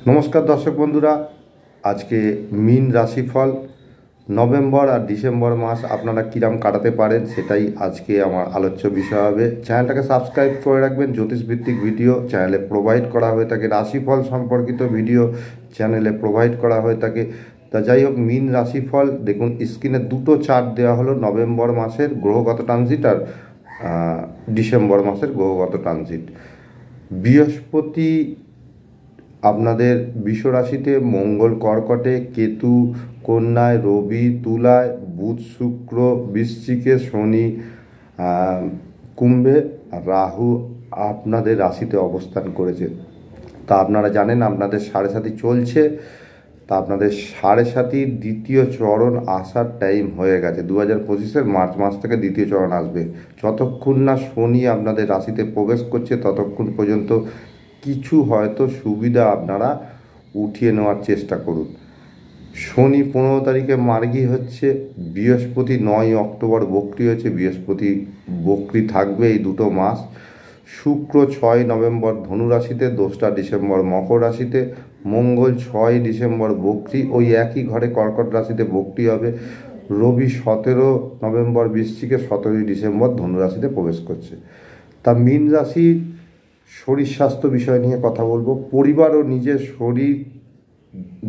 নমস্কার দর্শক বন্ধুরা, আজকে মিন রাশিফল নভেম্বর আর ডিসেম্বর মাস আপনারা কিরাম কাটাতে পারেন সেটাই আজকে আমার আলোচ্য বিষয় হবে। চ্যানেলটাকে সাবস্ক্রাইব করে রাখবেন। জ্যোতিষভিত্তিক ভিডিও চ্যানেলে প্রোভাইড করা হয়ে থাকে, রাশিফল সম্পর্কিত ভিডিও চ্যানেলে প্রোভাইড করা হয়ে থাকে। তা যাই হোক, মিন রাশিফল দেখুন, স্ক্রিনে দুটো চার্ট দেওয়া হলো, নভেম্বর মাসের গ্রহগত ট্রানজিট আর ডিসেম্বর মাসের গ্রহগত ট্রানজিট। বৃহস্পতি আপনাদের বৃষ রাশিতে, মঙ্গল কর্কটে, কেতু কন্যায়, রবি তুলায়, বুধ শুক্র বৃশ্চিকে, শনি কুম্ভে, রাহু আপনাদের রাশিতে অবস্থান করেছে। তা আপনারা জানেন আপনাদের সাড়ে সাতি চলছে। তা আপনাদের সাড়ে সাতির দ্বিতীয় চরণ আসার টাইম হয়ে গেছে। 2025-এর মার্চ মাস থেকে দ্বিতীয় চরণ আসবে। যতক্ষণ না শনি আপনাদের রাশিতে প্রবেশ করছে ততক্ষণ পর্যন্ত কিছু হয়তো সুবিধা আপনারা উঠিয়ে নেওয়ার চেষ্টা করুন। শনি 15 তারিখে মার্গী হচ্ছে, বৃহস্পতি 9 অক্টোবর বক্রি হচ্ছে, বৃহস্পতি বক্রি থাকবে এই দুটো মাস। শুক্র 6 নভেম্বর ধনু রাশিতে, 2 ডিসেম্বর মকর রাশিতে, মঙ্গল 6 ডিসেম্বর বক্রি, ওই একই ঘরে কর্কট রাশিতে বক্রি হবে। রবি 17 নভেম্বর বৃশ্চিকে, 17 ডিসেম্বর ধনু রাশিতে প্রবেশ করছে। তা মীন রাশি শরীর স্বাস্থ্য বিষয় নিয়ে কথা বলবো। পরিবার ও নিজের শরীর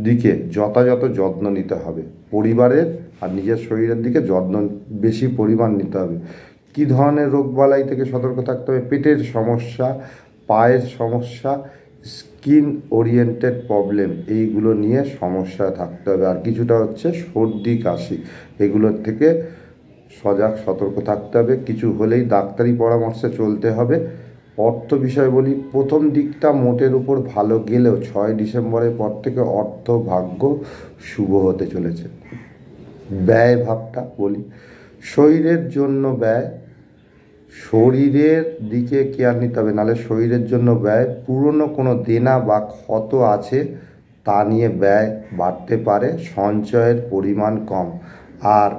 দিকে যথাযথ যত্ন নিতে হবে। পরিবারের আর নিজের শরীরের দিকে যত্ন বেশি পরিমাণ নিতে হবে। কী ধরনের রোগবালাই থেকে সতর্ক থাকতে হবে? পেটের সমস্যা, পায়ের সমস্যা, স্কিন ওরিয়েন্টেড প্রবলেম, এইগুলো নিয়ে সমস্যায় থাকতে হবে। আর কিছুটা হচ্ছে সর্দি কাশি, এগুলোর থেকে সজাগ সতর্ক থাকতে হবে। কিছু হলেই ডাক্তারি পরামর্শে চলতে হবে। অর্থ বিষয় বলি, প্রথম দিকটা মোটের উপর ভালো গেলেও 6 ডিসেম্বরের পর থেকে অর্থ ভাগ্য শুভ হতে চলেছে। ব্যয় ভাবটা বলি, শরীরের জন্য ব্যয়, শরীরের দিকে কেয়ার নিতে হবে, নাহলে শরীরের জন্য ব্যয়। পুরনো কোনো দেনা বা ক্ষত আছে তা নিয়ে ব্যয় বাড়তে পারে, সঞ্চয়ের পরিমাণ কম। আর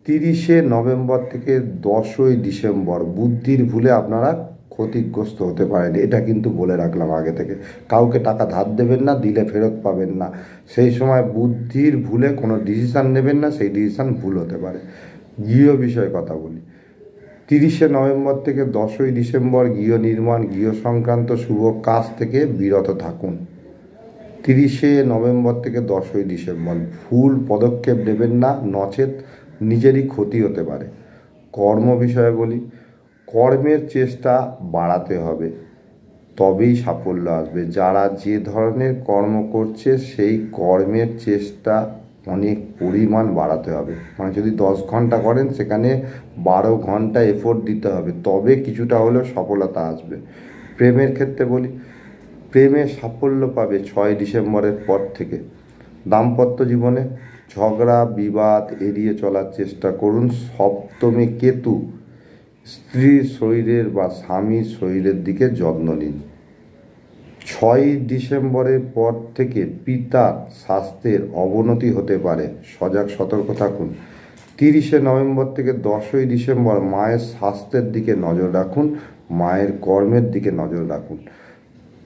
30শে নভেম্বর থেকে 10ই ডিসেম্বর বুদ্ধির ভুলে আপনারা ক্ষতিগ্রস্ত হতে পারেন, এটা কিন্তু বলে রাখলাম আগে থেকে। কাউকে টাকা ধার দেবেন না, দিলে ফেরত পাবেন না। সেই সময় বুদ্ধির ভুলে কোনো ডিসিশান নেবেন না, সেই ডিসিশান ভুল হতে পারে। গৃহ বিষয়ে কথা বলি, 30শে নভেম্বর থেকে 10ই ডিসেম্বর গৃহ নির্মাণ, গৃহ সংক্রান্ত শুভ কাজ থেকে বিরত থাকুন। 30শে নভেম্বর থেকে 10ই ডিসেম্বর ভুল পদক্ষেপ নেবেন না, নচেত নিজেরই ক্ষতি হতে পারে। কর্ম বিষয়ে বলি, কর্মের চেষ্টা বাড়াতে হবে, তবেই সাফল্য আসবে। যারা যে ধরনের কর্ম করছে সেই কর্মের চেষ্টা অনেক পরিমাণ বাড়াতে হবে। মানে যদি 10 ঘন্টা করেন সেখানে 12 ঘন্টা এফোর্ট দিতে হবে, তবে কিছুটা হলেও সফলতা আসবে। প্রেমের ক্ষেত্রে বলি, প্রেমে সাফল্য পাবে 6 ডিসেম্বরের পর থেকে। দাম্পত্য জীবনে ঝগড়া বিবাদ এড়িয়ে চলার চেষ্টা করুন। সপ্তমে কেতু, স্ত্রীর শরীরের বা স্বামীর শরীরের দিকে যত্ন নিন। 6 ডিসেম্বরের পর থেকে পিতার স্বাস্থ্যের অবনতি হতে পারে, সজাগ সতর্ক থাকুন। 30শে নভেম্বর থেকে 10ই ডিসেম্বর মায়ের স্বাস্থ্যের দিকে নজর রাখুন, মায়ের কর্মের দিকে নজর রাখুন,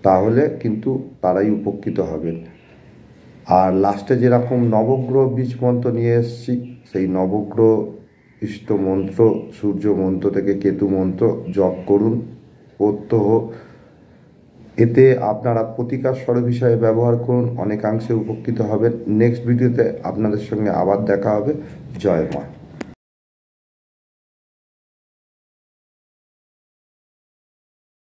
তাহলে কিন্তু তারাই উপকৃত হবেন। আর লাস্টে যেরকম নবগ্রহ বীজ মন্ত্র নিয়ে এসেছি, সেই নবগ্রহ ইষ্ট মন্ত্র, সূর্য মন্ত্র থেকে কেতু মন্ত্র জপ করুন প্রত্যহ। এতে আপনারা প্রতিকার স্বরূপ হিসাবে ব্যবহার করুন, অনেকাংশে উপকৃত হবেন। নেক্সট ভিডিওতে আপনাদের সঙ্গে আবার দেখা হবে। জয় মা।